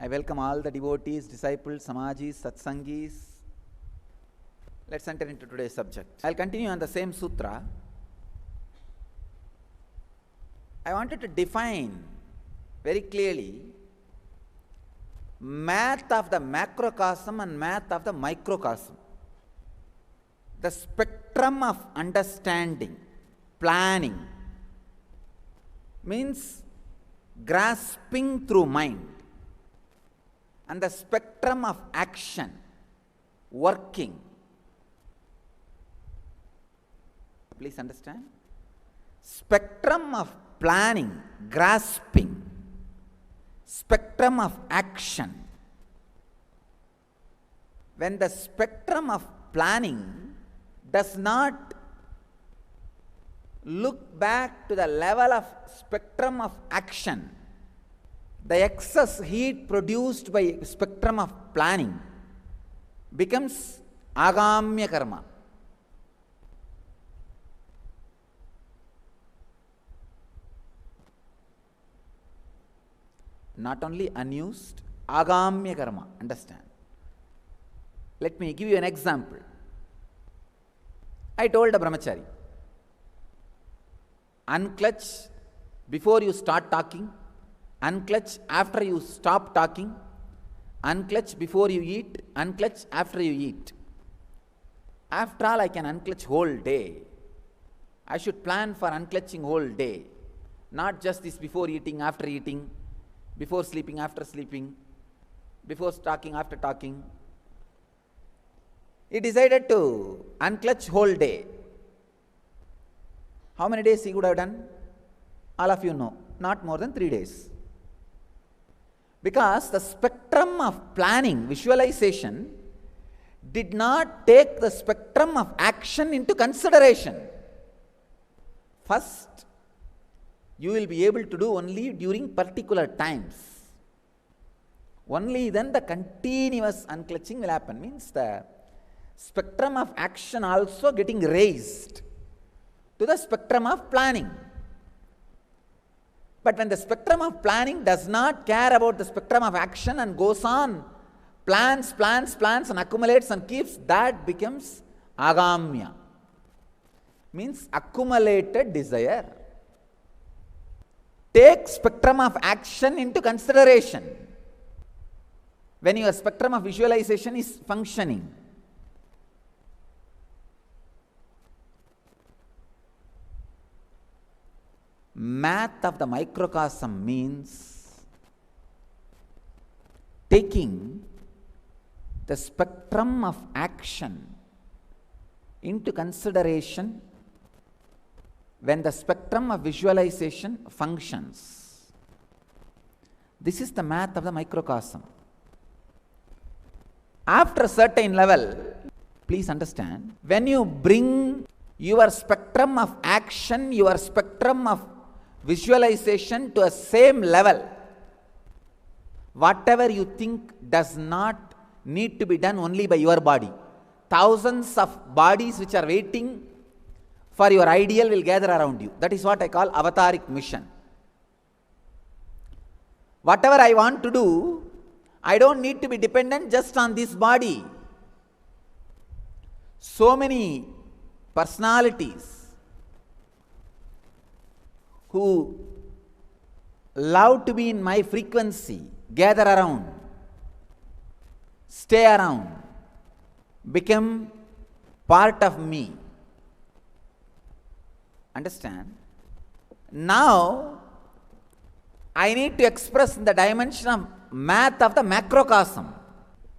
I welcome all the devotees, disciples, Swamijis, Satsangis. Let's enter into today's subject. I'll continue on the same sutra. I wanted to define very clearly math of the macrocosm and math of the microcosm. The spectrum of understanding, planning, means grasping through mind, and the spectrum of action, working. Please understand. Spectrum of planning, grasping, spectrum of action. When the spectrum of planning does not look back to the level of spectrum of action, the excess heat produced by spectrum of planning becomes agamya karma. Not only unused, agamya karma. Understand? Let me give you an example. I told a brahmachari, unclutch before you start talking, unclutch after you stop talking, unclutch before you eat, unclutch after you eat. After all, I can unclutch whole day. I should plan for unclutching whole day, not just this before eating, after eating, before sleeping, after sleeping, before talking, after talking. He decided to unclutch whole day. How many days he would have done? All of you know, not more than 3 days. Because the spectrum of planning, visualization, did not take the spectrum of action into consideration. First, you will be able to do only during particular times. Only then the continuous unclutching will happen. Means the spectrum of action also getting raised to the spectrum of planning. But when the spectrum of planning does not care about the spectrum of action and goes on, plans and accumulates and keeps, that becomes agamya. Means accumulated desire. Take spectrum of action into consideration when your spectrum of visualization is functioning. Math of the microcosm means taking the spectrum of action into consideration when the spectrum of visualization functions. This is the math of the microcosm. After a certain level, please understand, when you bring your spectrum of action, your spectrum of visualization to a same level, whatever you think does not need to be done only by your body. Thousands of bodies which are waiting for your ideal will gather around you. That is what I call avataric mission. Whatever I want to do, I don't need to be dependent just on this body. So many personalities who love to be in my frequency gather around, stay around, become part of me. Understand? Now, I need to express in the dimension of math of the macrocosm.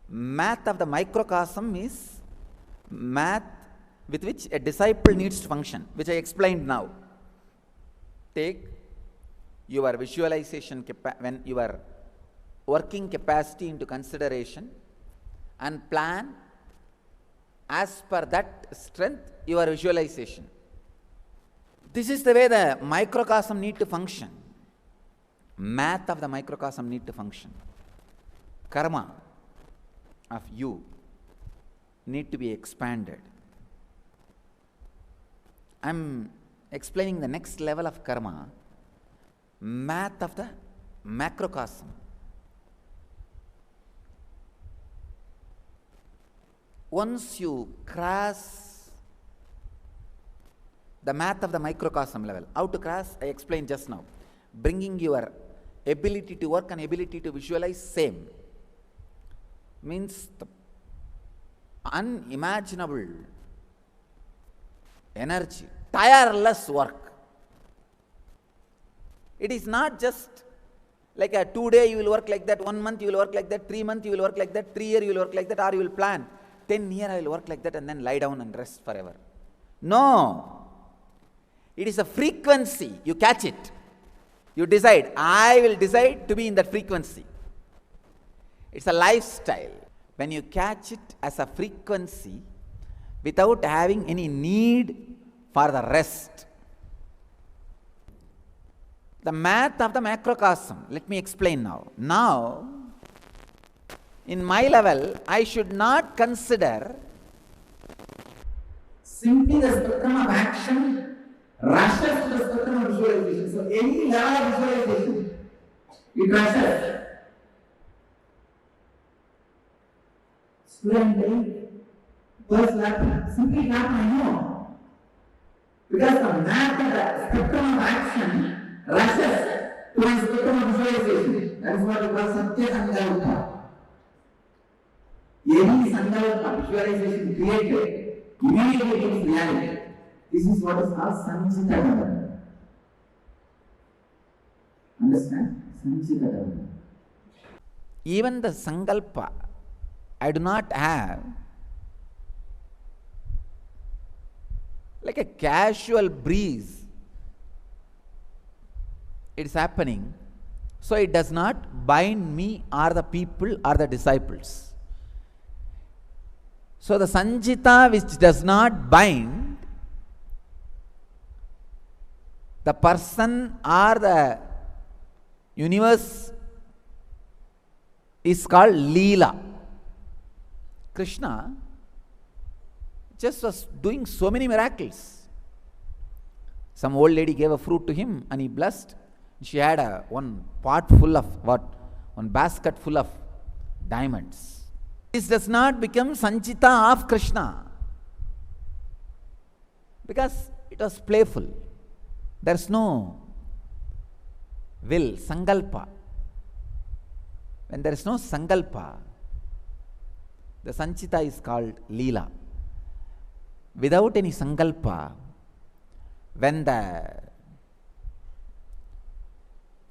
Math of the microcosm is math with which a disciple needs to function, which I explained now. Take your visualization, when your working capacity into consideration, and plan as per that strength your visualization. This is the way the microcosm need to function. Math of the microcosm need to function. Karma of you need to be expanded. I am explaining the next level of karma, math of the macrocosm. once you cross the math of the microcosm level, how to cross, I explained just now. Bringing your ability to work and ability to visualize same. Means the unimaginable energy, tireless work. It is not just like a 2 day you will work like that, 1 month you will work like that, 3 months you will work like that, 3 years you will work like that, or you will plan 10 years I will work like that and then lie down and rest forever. No. It is a frequency. You catch it. You decide. I will decide to be in that frequency. It's a lifestyle. When you catch it as a frequency without having any need for the rest. The math of the macrocosm. Let me explain now. Now, in my level, I should not consider simply the spectrum of action rushes to the spectrum of visualization. So, any level of visualization, it rushes. Student first lap, simply lap, I know. Because the math of the spectrum of action rushes to the spectrum of visualization. That is what we call Satya Sankalpa. Any Sankalpa, visualization created, immediately becomes reality. This is what is called Sanchita. Understand? Sanchita. Even the Sankalpa, I do not have like a casual breeze. It is happening. So it does not bind me or the people or the disciples. So the Sanchita which does not bind the person or the universe is called Leela. Krishna just was doing so many miracles. Some old lady gave a fruit to him and he blessed. She had one basket full of diamonds. This does not become Sanchita of Krishna because it was playful. There is no will, Sankalpa. When there is no Sankalpa, the Sanchita is called Leela. Without any Sankalpa, when the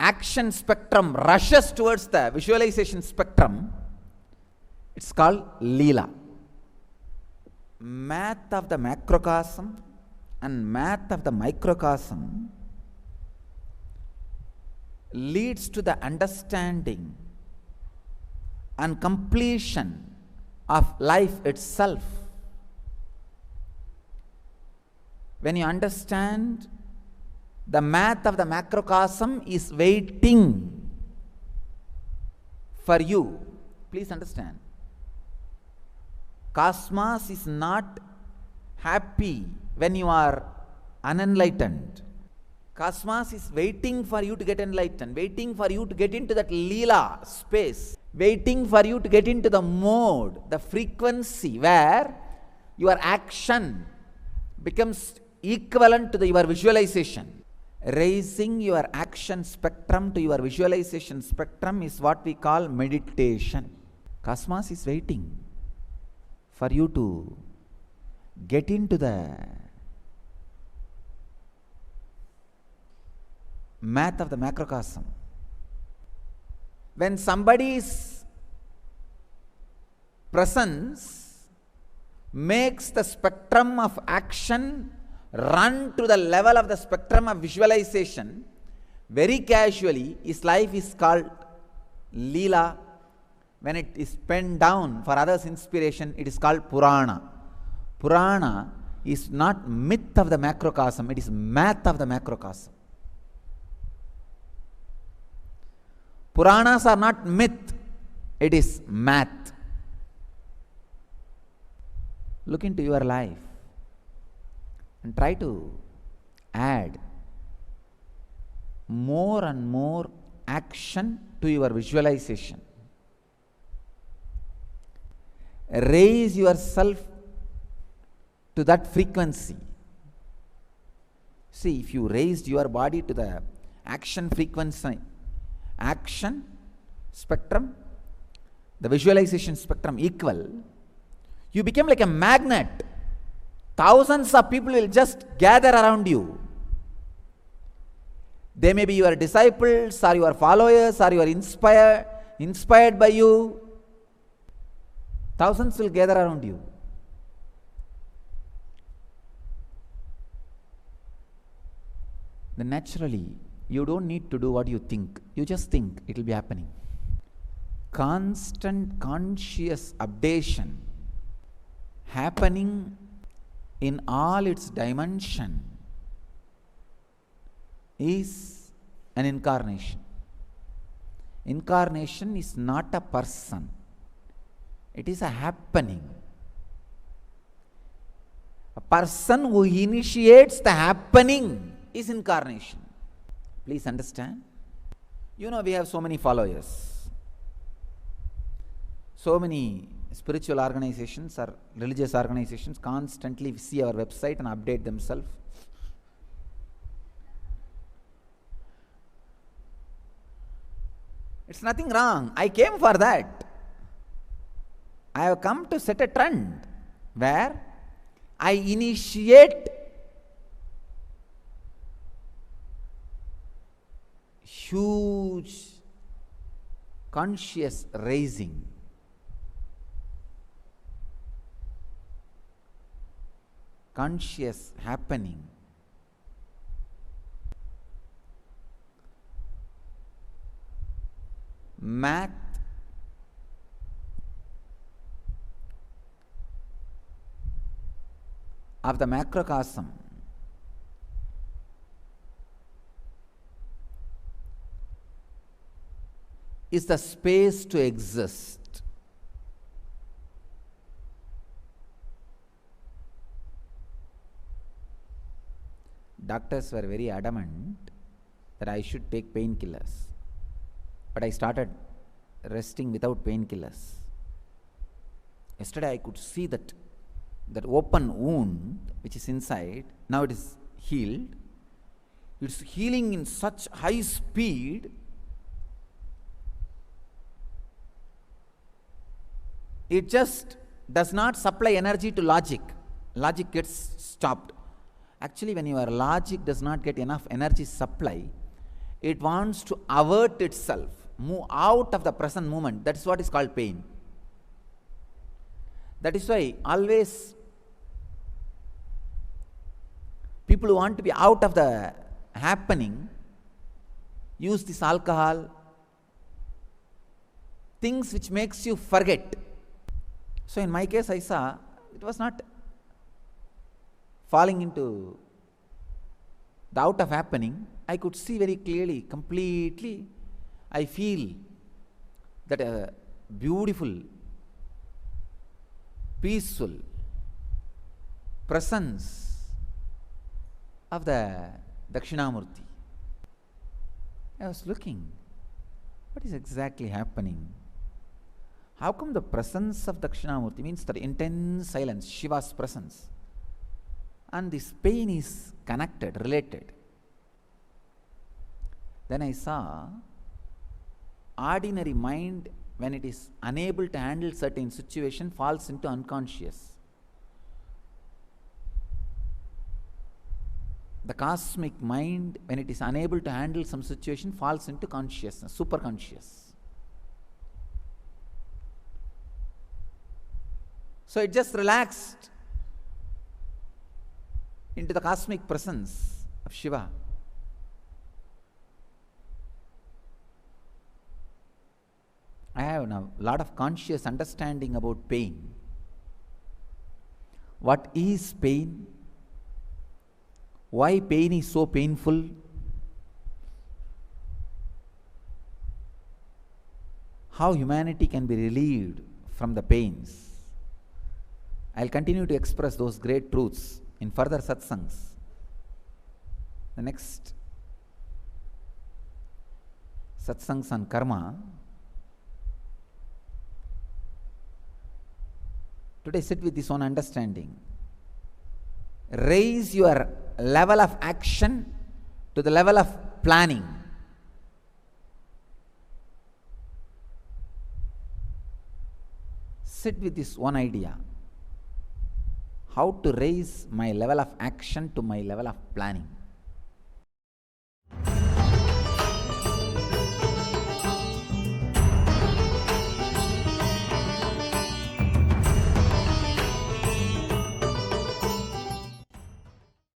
action spectrum rushes towards the visualization spectrum, it's called Leela. Math of the macrocosm and math of the microcosm leads to the understanding and completion of life itself. When you understand the math of the macrocosm is waiting for you, please understand. Cosmos is not happy when you are unenlightened. Cosmos is waiting for you to get enlightened, waiting for you to get into that Leela space, waiting for you to get into the mode, the frequency where your action becomes equivalent to your visualization. Raising your action spectrum to your visualization spectrum is what we call meditation. Cosmos is waiting for you to get into the math of the macrocosm. When somebody's presence makes the spectrum of action run to the level of the spectrum of visualization, very casually, his life is called Leela. When it is penned down for others' inspiration, it is called Purana. Purana is not myth of the macrocosm, it is math of the macrocosm. Puranas are not myth, it is math. Look into your life and try to add more and more action to your visualization. raise yourself to that frequency. See, if you raised your body to the action frequency, action spectrum, the visualization spectrum equal, you become like a magnet. Thousands of people will just gather around you. They may be your disciples or your followers or your inspired by you. Thousands will gather around you. Then naturally, you don't need to do what you think. You just think, it will be happening. Constant conscious updation happening in all its dimension is an incarnation. Incarnation is not a person. It is a happening. A person who initiates the happening is incarnation. Please understand. You know, we have so many followers. So many spiritual organizations or religious organizations constantly see our website and update themselves. It's nothing wrong. I came for that. I have come to set a trend where I initiate huge conscious raising. Conscious happening. Math of the macrocosm is the space to exist. Doctors were very adamant that I should take painkillers. But I started resting without painkillers. Yesterday I could see that open wound which is inside, now it is healed. It's healing in such high speed. It just does not supply energy to logic. Logic gets stopped. Actually, when your logic does not get enough energy supply, it wants to avert itself, move out of the present moment. That is what is called pain. That is why always people who want to be out of the happening use this alcohol, things which makes you forget. So in my case I saw it was not falling into the out of happening. I could see very clearly, completely. I feel that a beautiful, peaceful presence of the Dakshinamurti. I was looking, what is exactly happening? How come the presence of Dakshinamurti means that intense silence, Shiva's presence, and this pain is connected, related? Then I saw ordinary mind, when it is unable to handle certain situation, falls into unconscious. The cosmic mind, when it is unable to handle some situation, falls into consciousness, superconscious. So it just relaxed into the cosmic presence of Shiva. I have now a lot of conscious understanding about pain. What is pain? Why pain is so painful? How humanity can be relieved from the pains? I'll continue to express those great truths in further satsangs. The next satsangs on karma Today sit with this one understanding. Raise your level of action to the level of planning. Sit with this one idea. How to raise my level of action to my level of planning.